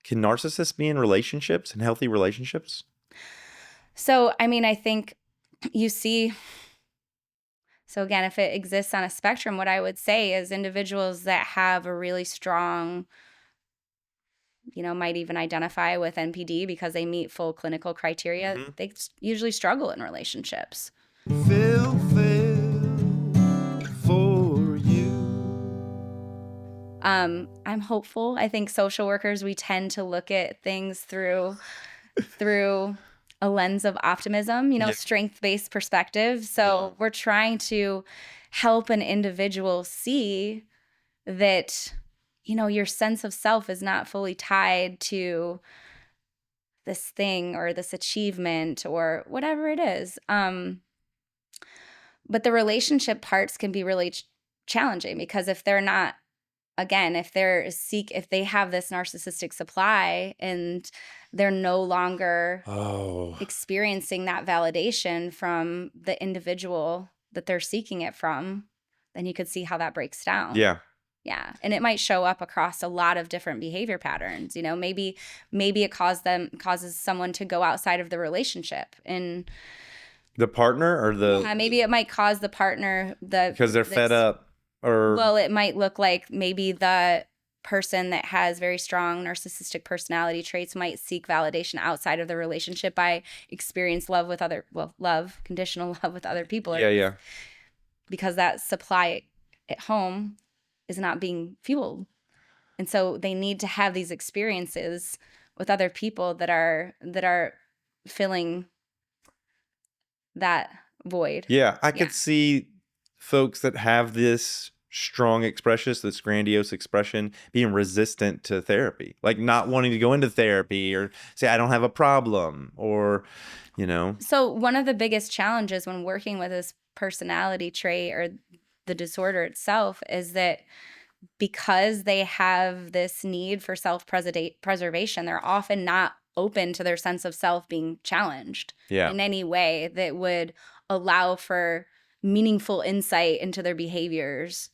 can narcissists be in relationships and healthy relationships? So, I mean, I think you see, so again, if it exists on a spectrum, what I would say is individuals that have a really strong, might even identify with NPD because they meet full clinical criteria, they usually struggle in relationships. Phil Phails for you. I'm hopeful. I think social workers, we tend to look at things through a lens of optimism, strength-based perspective. So we're trying to help an individual see that, your sense of self is not fully tied to this thing or this achievement or whatever it is. But the relationship parts can be really challenging because if they're not, again, if they have this narcissistic supply and they're no longer experiencing that validation from the individual that they're seeking it from, then you could see how that breaks down. Yeah. Yeah. And it might show up across a lot of different behavior patterns. Maybe it causes someone to go outside of the relationship and the partner or maybe it might cause the partner because they're fed up. Well, it might look like maybe the person that has very strong narcissistic personality traits might seek validation outside of the relationship by conditional love with other people. Yeah. Because that supply at home is not being fueled. And so they need to have these experiences with other people that are filling that void. Yeah, I could see folks that have this strong expression, this grandiose expression, being resistant to therapy, like not wanting to go into therapy or say, I don't have a problem or, So one of the biggest challenges when working with this personality trait or the disorder itself is that because they have this need for self-preservation, they're often not open to their sense of self being challenged in any way that would allow for meaningful insight into their behaviors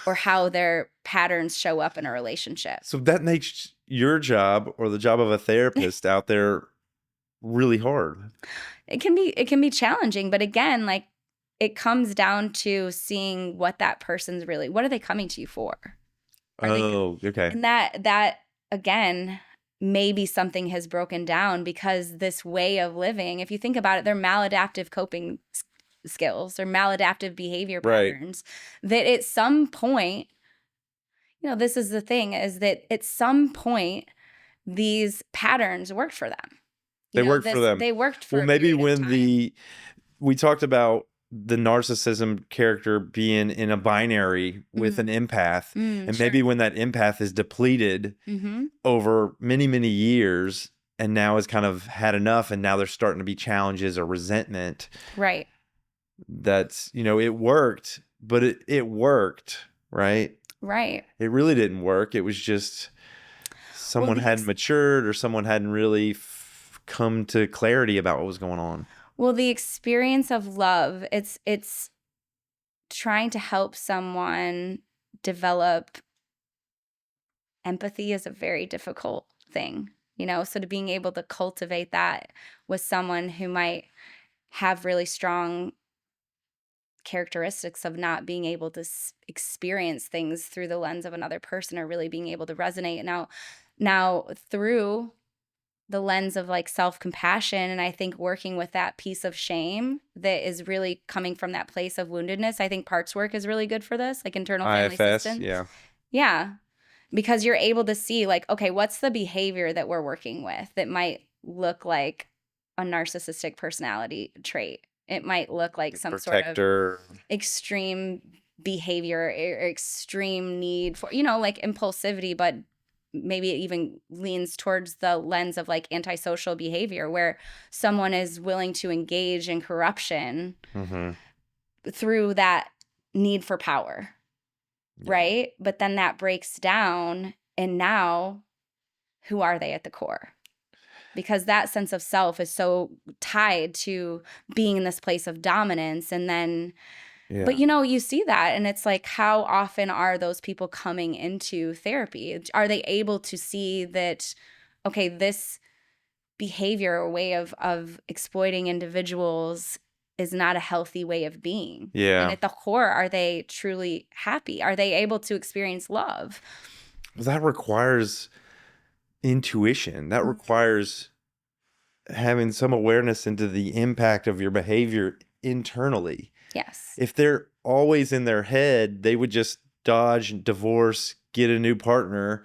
or how their patterns show up in a relationship. So that makes your job or the job of a therapist out there really hard. It can be challenging, but again, like it comes down to seeing what that person's really, what are they coming to you for? Okay. And that again, maybe something has broken down because this way of living, if you think about it, they're maladaptive coping skills or maladaptive behavior patterns that at some point, this is the thing, is that at some point these patterns worked for them. They worked for them. They worked for maybe when we talked about the narcissism character being in a binary with an empath, and maybe when that empath is depleted over many, many years and now has kind of had enough and now there's starting to be challenges or resentment. Right. That's, it worked, but it worked, right? Right. It really didn't work. It was just someone hadn't matured or someone hadn't really come to clarity about what was going on. Well, the experience of love, it's trying to help someone develop empathy is a very difficult thing, so to being able to cultivate that with someone who might have really strong characteristics of not being able to experience things through the lens of another person or really being able to resonate. Now through the lens of like self-compassion, and I think working with that piece of shame that is really coming from that place of woundedness, I think parts work is really good for this, like internal family assistance. Yeah, because you're able to see like, okay, what's the behavior that we're working with that might look like a narcissistic personality trait. It might look like some protector, sort of extreme behavior or extreme need for, like impulsivity, but maybe it even leans towards the lens of like antisocial behavior where someone is willing to engage in corruption through that need for power, right? But then that breaks down, and now who are they at the core? Because that sense of self is so tied to being in this place of dominance. And then, but you see that, and it's like, how often are those people coming into therapy? Are they able to see that, okay, this behavior or way of exploiting individuals is not a healthy way of being. And Yeah. at the core, are they truly happy? Are they able to experience love? That requires intuition. That requires having some awareness into the impact of your behavior internally. Yes. If they're always in their head, they would just dodge, divorce, get a new partner,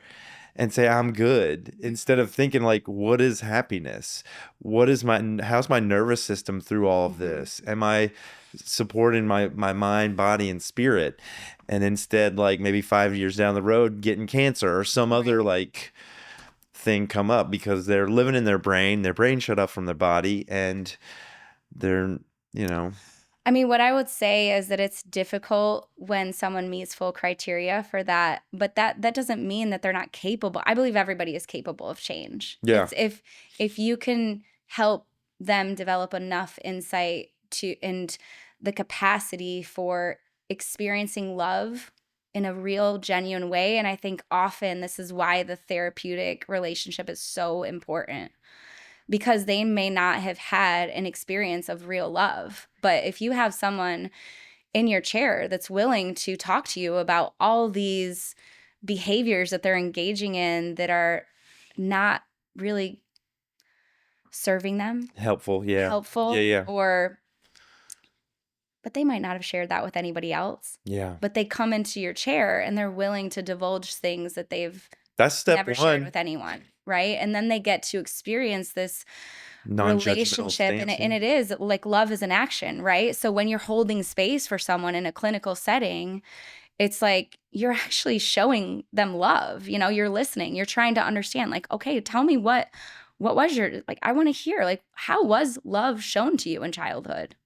and say, I'm good, instead of thinking like, what is happiness? How's my nervous system through all of this? Am I supporting my mind, body, and spirit? And instead, like maybe 5 years down the road, getting cancer or some other like thing come up because they're living in their brain shut off from their body, and they're, you know. I mean, what I would say is that it's difficult when someone meets full criteria for that, but that doesn't mean that they're not capable. I believe everybody is capable of change. Yeah. It's if you can help them develop enough insight to and the capacity for experiencing love in a real, genuine way. And I think often this is why the therapeutic relationship is so important, because they may not have had an experience of real love. But if you have someone in your chair that's willing to talk to you about all these behaviors that they're engaging in that are not really serving them, Helpful. Yeah. Yeah. but they might not have shared that with anybody else. Yeah. But they come into your chair and they're willing to divulge things that they've That's step never shared one. with anyone, right? And then they get to experience this Non-judgmental relationship, and stance. it is like love is an action, right? So when you're holding space for someone in a clinical setting, it's like you're actually showing them love. You know, you're listening, you're trying to understand, like, okay, tell me what was your, like, I want to hear, like, how was love shown to you in childhood?